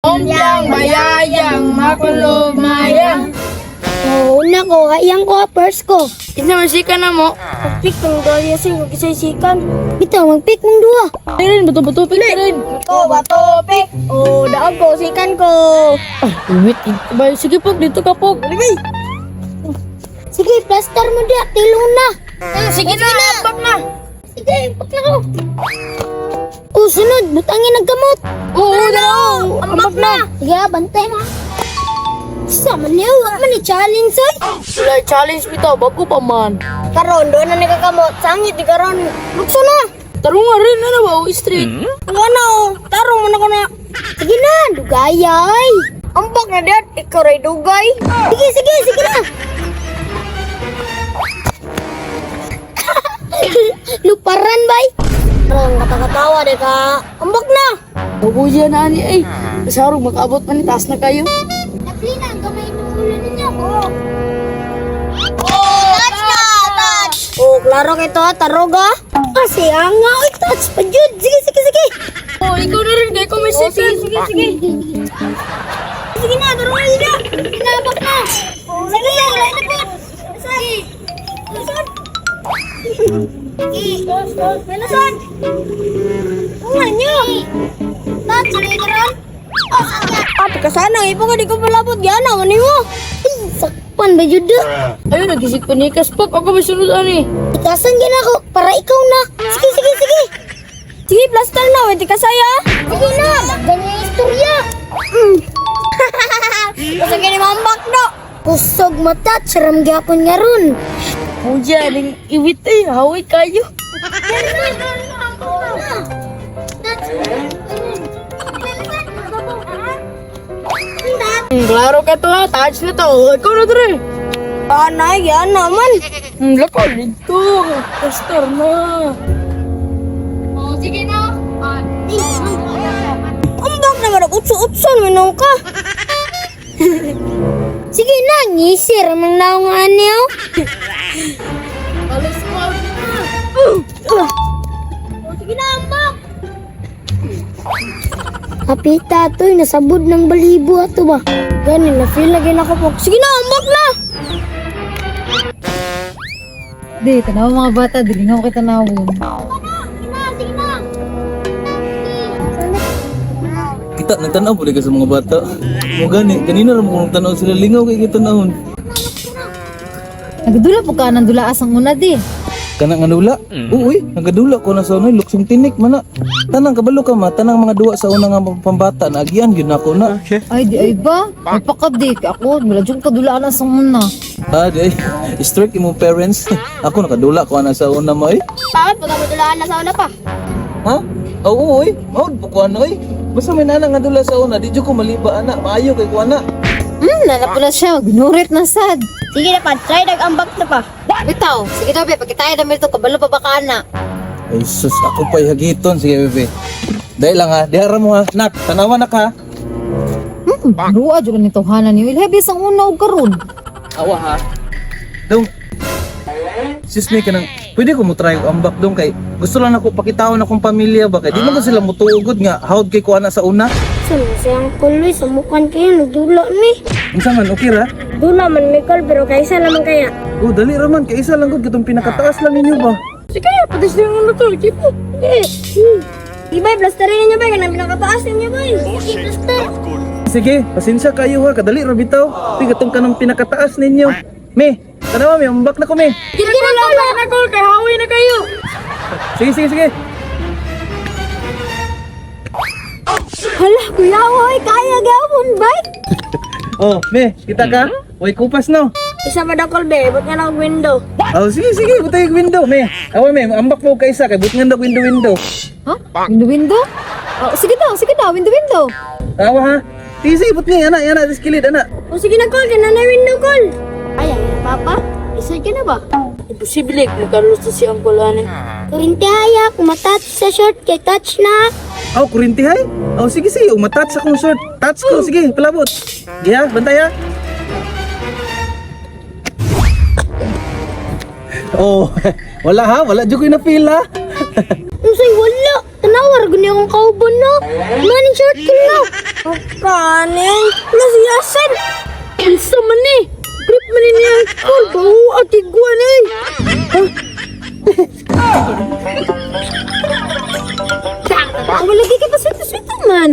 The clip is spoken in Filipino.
Ombyang bayayang makulumaya. Oh, nako, hayang ko purse ko. Isa masika na mo. Pick ng dali sa iyo kisay-sikan. Bitaw, mag-pick ng duha. Rin, bato-bato pick rin. Ko ba to, pick? Oh, daog ko, sikan ko. Wait, bay, sige po, dito ka po. Sige, plaster mo dia, tilong na. Sige na, ambak na. Sige, ipak na ko. Oh, sunod, butangin ng gamot. Oo na, ambak na. Sige, bantay mo. Sama niyo, man i-challenge ay. Wala challenge bitaw, bago pa man. Karon, doon na nagagamot. Sangit, di karon. Lukso na. Tarong nga rin, ano ba, street. Ano? Tarong mo na ko na. Sige na, dugayay. Ambak na dad, ikaw ray dugay. Sige na. Luparan, bay. Parang kata-katawa deh, Kak. Ambak na. Bago dyan, ani, ay. Kasarong makaabot man, taas na kayo. Naklina, ang kamay mo ulo ninyo. Oh, touch na, touch. Oh, klaro kito, taroga. Kasi nga, touch pa, Jud. Sige. Oh, ikaw na rin, kaya ko may second. Sige na, taroga na. Pinabak na. Sige, lain na po. Sige. Lusot. Lusot. Ano nyo? Touch, sige karon. Ate ka sana, ipo ka di ko palabot gana, mani mo. Sakpan ba Jud? Ayun, nagisig pa ni Kaspok. Ako may sunod, ani. Ikasan gina ako, para ikaw na. Sige. Sige, plaster na, wait ka saya. Sige na, ganyan istorya. Kasi gini mambak do. Kusog mata, saram gyapon nga ron. Oh, dyan, ang iwit ay, haway kayo. Klaro ka to, ha. Touch na to. Ikaw na rin. Anay, yan naman. Lako, dito. Pastor na. Oh, sige na. Ambak na nga, utso-utso, minong ka. Sige na, ngisir, mang naong anyo. Alis mo. Sige na, ambak. Kapita to, nasabod ng balibo ato ba? Gani, na-feel lagi na ako po. Sige na, ambak na! Di, tanaw mga bata. Dili nga ako kitanawin. Sige na! Kita nagtanaw po ka sa mga bata. Mo gani, kanina ra mo kung tanaw sila lingaw kay kita naon. Nagdula po ka ng dulaas ang una, di. Kana nga dula? Uy, nagadula ko na sa unay luksong tinik man na. Tanang kabalo ka ma, tanang mga duwa sa una nga pambata na agian gyud nako na. Ay, di ay ba? Napakadik. Ako, maladyong kadulaan ang una. Ah, di ay. Strict imong parents. Ako nakadula ko na sa una mo eh. Bakit? Pagkamudulaan na sa una pa. Ha? Oo, uy. Maud po ko ano eh. Basta may nana nga dula sa una, di jud ko maliba ana. Maayo kay ko ana. Nanapula siya. Ginurit na sad. Sige na pa, try nag-ambak na pa. Bitaw, sige daw, be. Pagkitaya na ito, kabalo pa ba ka na? Ay sus, ako pa'y hagiton. Sige, bebe. Dahil lang ha, dihara mo ha. Nak, tanawa na ka. Ruwa, dyan nito hanan niyo. Ilhabis ang una o karon. Awa ha. Dong. Sis me kanang pwede ko mo try og ambak dong kay gusto lang ako pakitawan akong pamilya ba kay di man ko sila mutuugod nga hawd kay ko ana sa una. Saan siyang kuloy, sumukan kayo, nagdula ni. Unsa man okay ra? Dula man, Nicole, pero kaisa naman kaya. Oh dali ra man kay isa lang gud katong pinakataas lang ninyo ba. Sige, patis din ang to. Kipo. Ibay, plasterin ninyo ba? Kanang pinakataas ninyo ba? Sige, plaster. Sige, pasensya kayo ha, kadali ra bitaw. Ti katong kanang pinakataas ninyo. Me, tanawa me ambak na ko me. Sige na, Nakol, kay hawi na kayo. Sige. Hala, kuya, oy, kaya gawon, bay. Oh, me, kita ka? Oy kupas no. Isa pa dakol, be, ba't nga lang window? Oh, sige, butay yung window, me. Awa, me, ambak po ka isa, kay but nga daw window. Ha? Window? Oh, sige daw, window. Awa ha. Sige, but nga, ana, diskilid, ana. O sige na, call, kananay window, call. Ay, papa, isa ka na ba? Imposible, magkaroon sa siyang kulanin. Kurinti haya, kumatat sa short, kay touch na. Aw, kurinti hay? Aw, sige, umatats akong short. Touch ko, sige, palabot. Giya, bantay ha. Oh, wala dyan ko yung na-feel ha. Usay, wala. Tanawar, gani akong kaubon na. Maning short ko na. Kanin, nasiyasan. Unsa man ni? Trip man ni niya. Kul, bau atigwan eh. Wala lagi ka pa sweet man.